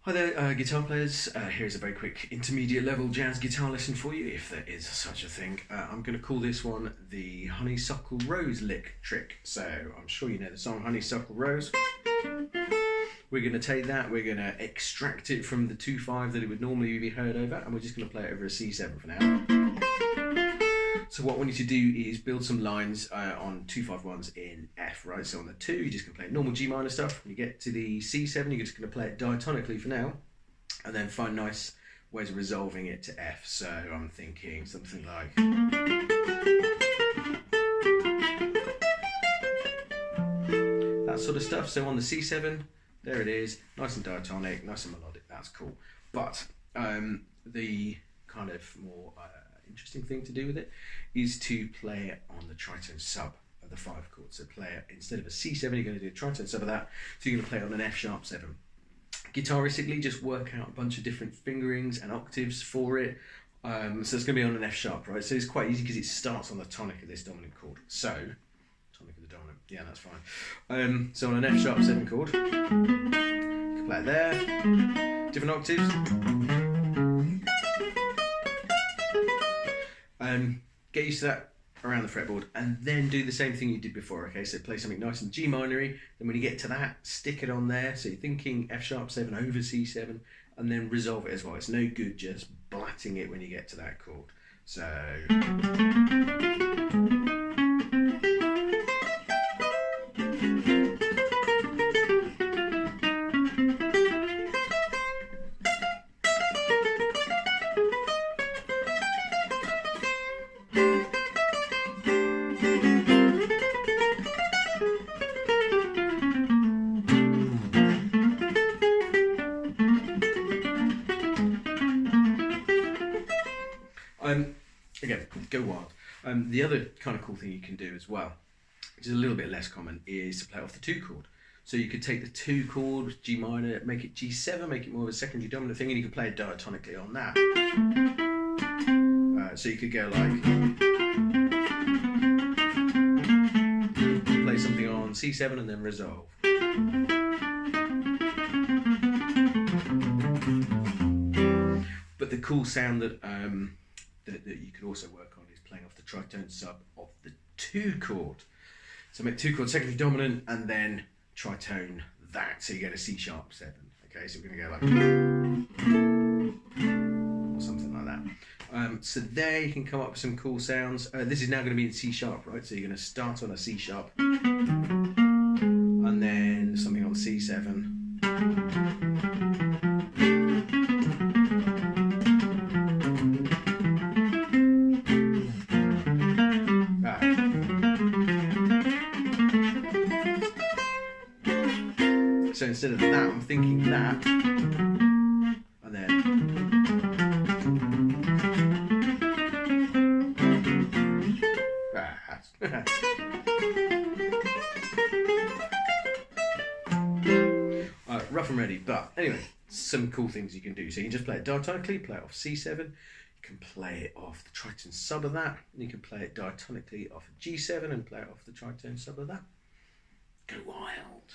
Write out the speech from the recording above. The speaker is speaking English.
Hi there, guitar players. Here's a very quick intermediate level jazz guitar lesson for you, if there is such a thing. I'm going to call this one the Honeysuckle Rose lick trick. So I'm sure you know the song Honeysuckle Rose. We're going to take that, we're going to extract it from the 2/5 that it would normally be heard over, and we're just going to play it over a C7 for now. So what we need to do is build some lines on 2/5 in F, right? So on the 2, you're just going to play normal G minor stuff. When you get to the C7, you're just going to play it diatonically for now, and then find nice ways of resolving it to F. So I'm thinking something like... that sort of stuff. So on the C7, there it is, nice and diatonic, nice and melodic, that's cool. But the kind of more interesting thing to do with it is to play it on the tritone sub of the 5 chord. So play it, instead of a C7, you're going to do a tritone sub of that, so you're going to play it on an F sharp 7. Guitaristically, just work out a bunch of different fingerings and octaves for it. So it's going to be on an F sharp, right? So it's quite easy because it starts on the tonic of this dominant chord. So, tonic of the dominant, yeah, that's fine. So on an F sharp 7 chord, you can play it there, different octaves. Get used to that around the fretboard, and then do the same thing you did before. Okay, so play something nice and G minor-y, then when you get to that, stick it on there. So you're thinking F sharp 7 over C7, and then resolve it as well. It's no good just blatting it when you get to that chord. So... again, go wild. The other kind of cool thing you can do as well, which is a little bit less common, is to play off the 2 chord. So you could take the 2 chord, G minor, make it G7, make it more of a secondary dominant thing, and you could play it diatonically on that. So you could go like... play something on C7 and then resolve. But the cool sound that that you could also work on is playing off the tritone sub of the 2 chord. So make 2 chord secondary dominant and then tritone that, so you get a C sharp 7. Okay, so we're going to go like... or something like that. So there you can come up with some cool sounds. This is now going to be in C sharp, right? So you're going to start on a C sharp and then something on C7. So instead of that, I'm thinking that, and then rough and ready. But anyway, some cool things you can do. So you can just play it diatonically, play it off C7. You can play it off the tritone sub of that. And you can play it diatonically off a G7 and play it off the tritone sub of that. Go wild.